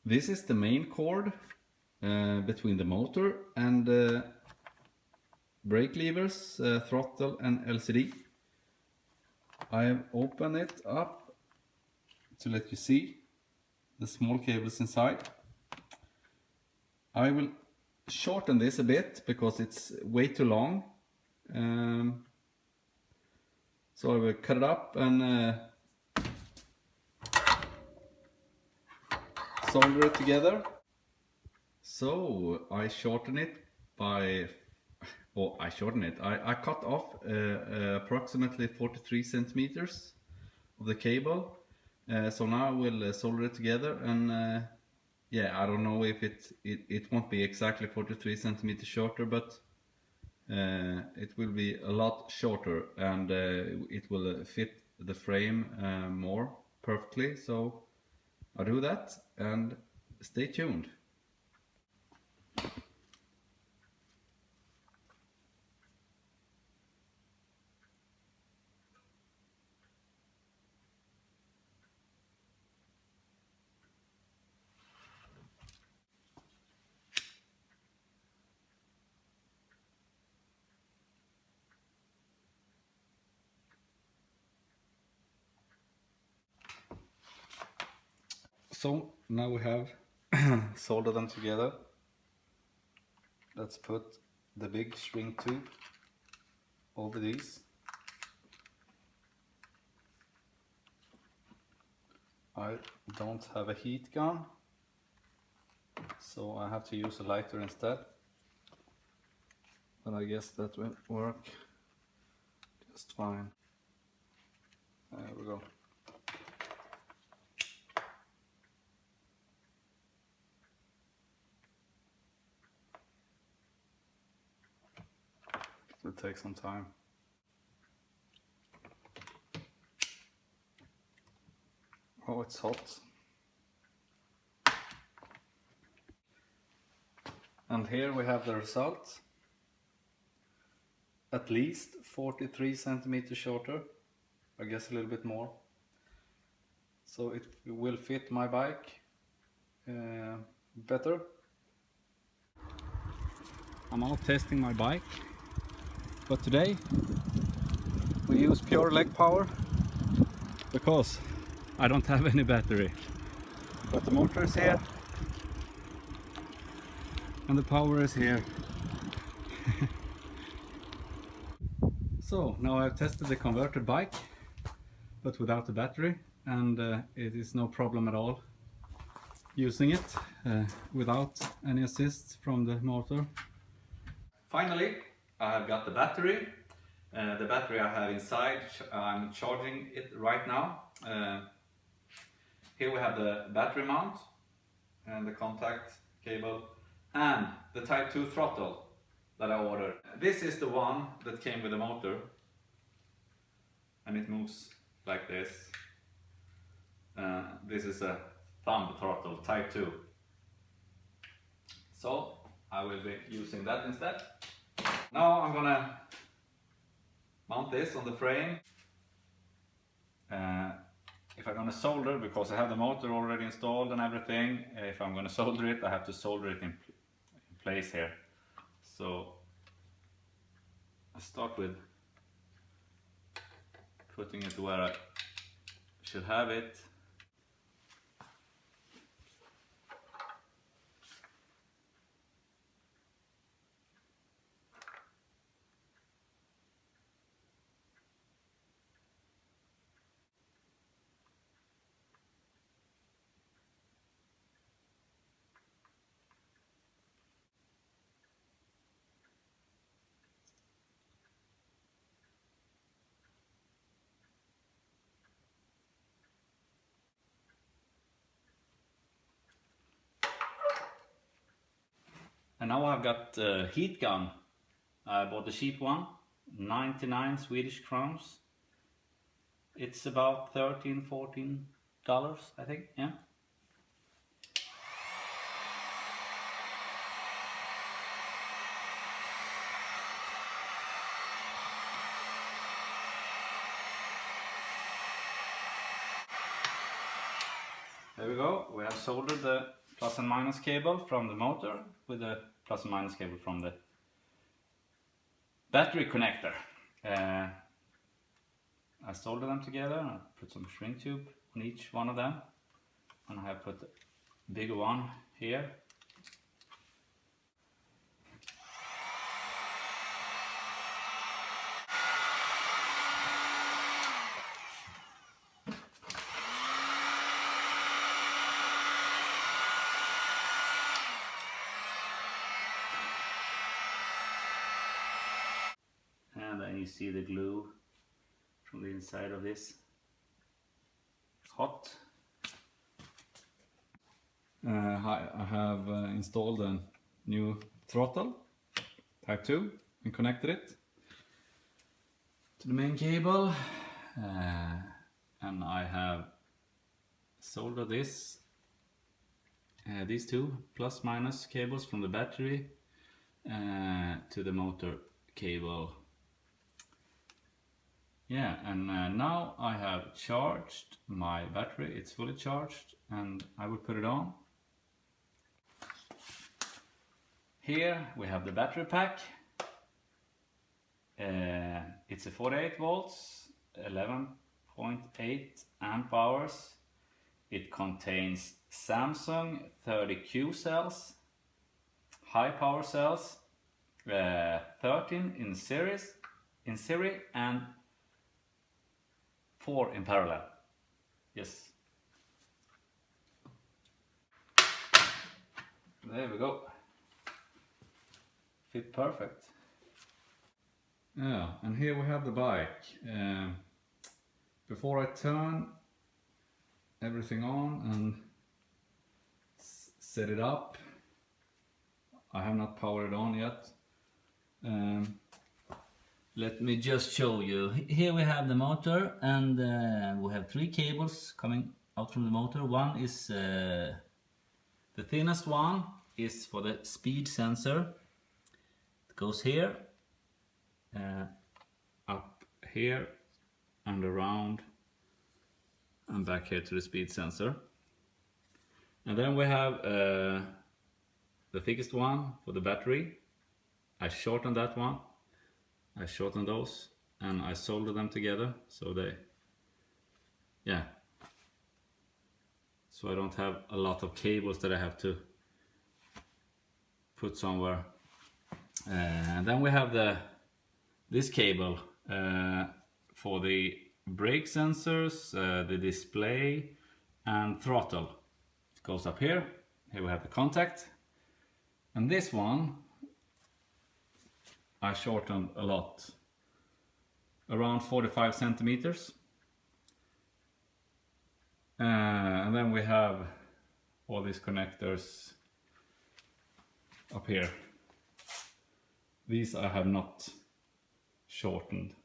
This is the main cord between the motor and brake levers, throttle and LCD. I have opened it up to let you see the small cables inside. I will shorten this a bit because it's way too long. So I will cut it up and solder it together. So I shorten it by, I cut off approximately 43 centimeters of the cable. So now I will solder it together, and yeah, I don't know if it won't be exactly 43 centimeters shorter, but it will be a lot shorter, and it will fit the frame more perfectly. So I'll do that, and stay tuned. So now we have soldered them together. Let's put the big string tube over these. I don't have a heat gun, so I have to use a lighter instead. But I guess that will work just fine. There we go. It will take some time. Oh, it's hot. And here we have the result. At least 43 centimeters shorter, I guess a little bit more. So it will fit my bike better. I'm out testing my bike, but today we use pure leg power because I don't have any battery. But the motor is here and the power is here. So now I've tested the converted bike, but without the battery, and it is no problem at all using it without any assist from the motor. Finally, I have got the battery. The battery I have inside, I'm charging it right now. Here we have the battery mount and the contact cable and the Type 2 throttle that I ordered. This is the one that came with the motor, and it moves like this. This is a thumb throttle, Type 2. So I will be using that instead. Now I'm gonna mount this on the frame. If I'm gonna solder, because I have the motor already installed and everything, if I'm gonna solder it, I have to solder it in place here. So I start with putting it where I should have it. And now I've got the heat gun. I bought a cheap one, 99 Swedish crowns. It's about $13–14, I think, yeah. There we go, we have soldered the plus and minus cable from the motor with a plus and minus cable from the battery connector. I solder them together. I put some shrink tube on each one of them, and I have put the bigger one here. And then you see the glue from the inside of this hot. I have installed a new throttle, type 2, and connected it to the main cable. And I have soldered these two plus minus cables from the battery to the motor cable. Yeah, and now I have charged my battery. It's fully charged, and I will put it on. Here we have the battery pack. It's a 48 volts, 11.8 amp hours. It contains Samsung 30Q cells, high power cells, 13 in series, and 4 in parallel. Yes. There we go. Fit perfect. Yeah, and here we have the bike. Before I turn everything on and set it up, I have not powered it on yet. Let me just show you. Here we have the motor, and we have 3 cables coming out from the motor. One is the thinnest one is for the speed sensor. It goes here, up here, and around, and back here to the speed sensor. And then we have the thickest one for the battery. I shortened that one. I shortened those and I soldered them together so they, yeah, so I don't have a lot of cables that I have to put somewhere. And then we have this cable for the brake sensors, the display, and throttle. It goes up here. Here we have the contact, and this one I shortened a lot, around 45 centimeters. And then we have all these connectors up here. These I have not shortened.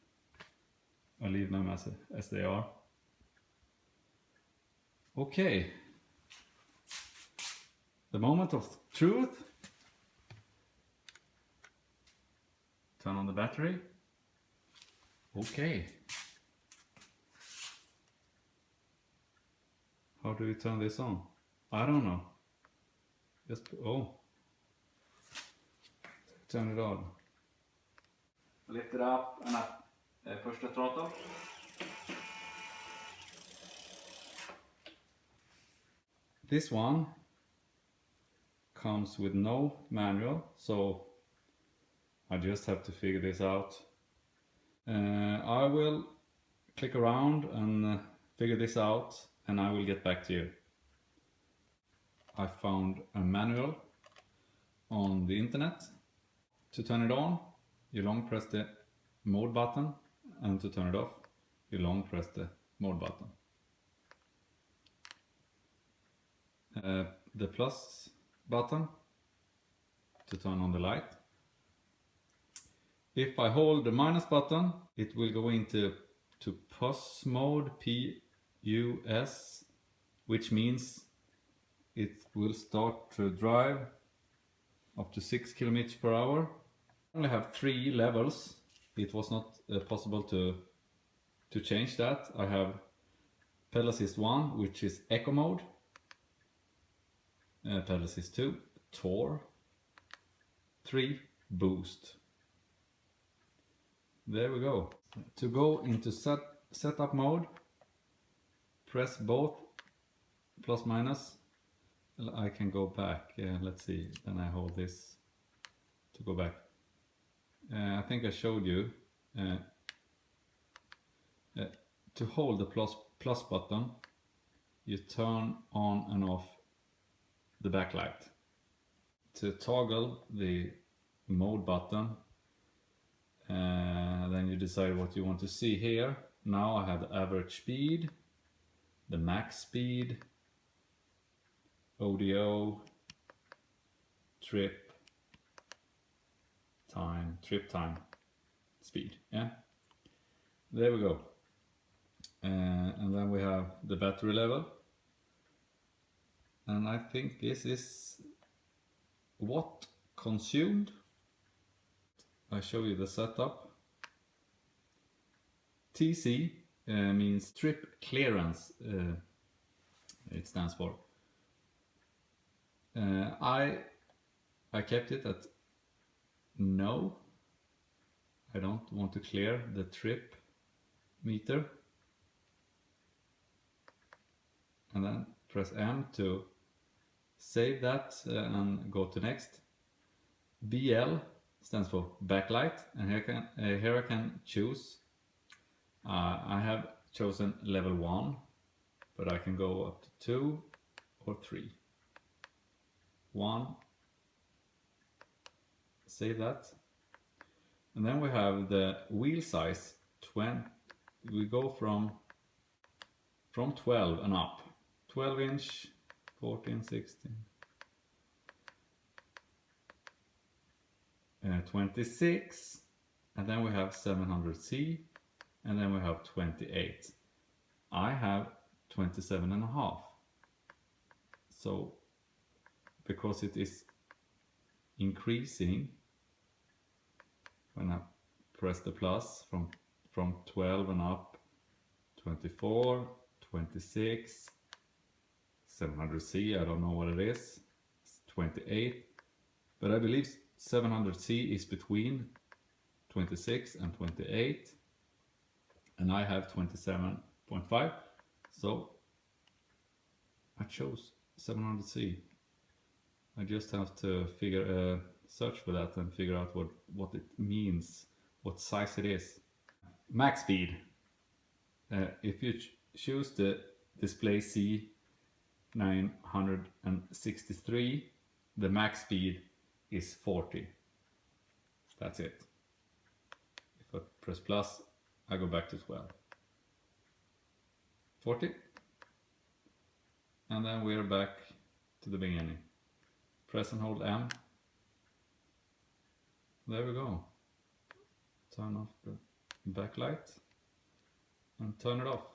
I leave them as they are. Okay. The moment of truth. Turn on the battery. Okay. How do we turn this on? I don't know. Just, turn it on. Lift it up and push the throttle. This one comes with no manual, so I just have to figure this out. I will click around and figure this out, and I will get back to you. I found a manual on the internet. To turn it on, you long press the mode button, and to turn it off, you long press the mode button. The plus button to turn on the light. If I hold the minus button, it will go into PUS mode, P-U-S, which means it will start to drive up to 6 kilometers per hour. I only have 3 levels. It was not possible to change that. I have pedal assist 1, which is eco mode. pedal assist 2, Tour, 3, Boost. There we go. To go into setup mode, press both plus minus. I can go back. Let's see. Then I hold this to go back. I think I showed you to hold the plus button. You turn on and off the backlight. To toggle the mode button, then you decide what you want to see here. Now I have the average speed, the max speed, ODO, trip time speed. Yeah, there we go. And then we have the battery level, and I think this is watt consumed. I show you the setup. TC means trip clearance, it stands for. I kept it at no. I don't want to clear the trip meter. And then press M to save that and go to next. BL stands for backlight, and here I can choose. I have chosen level 1, but I can go up to 2 or 3. 1, save that. And then we have the wheel size 20. We go from 12 and up. 12 inch, 14, 16. 26, and then we have 700C, and then we have 28. I have 27.5. So because it is increasing when I press the plus from 12 and up, 24, 26, 700C, I don't know what it is, it's 28, but I believe 700C is between 26 and 28, and I have 27.5, so I chose 700C. I just have to search for that and figure out what it means, what size it is. Max speed. If you choose the display C963, the max speed is 40. That's it. If I press plus, I go back to 12. 40. And then we're back to the beginning. Press and hold M. There we go. Turn off the backlight and turn it off.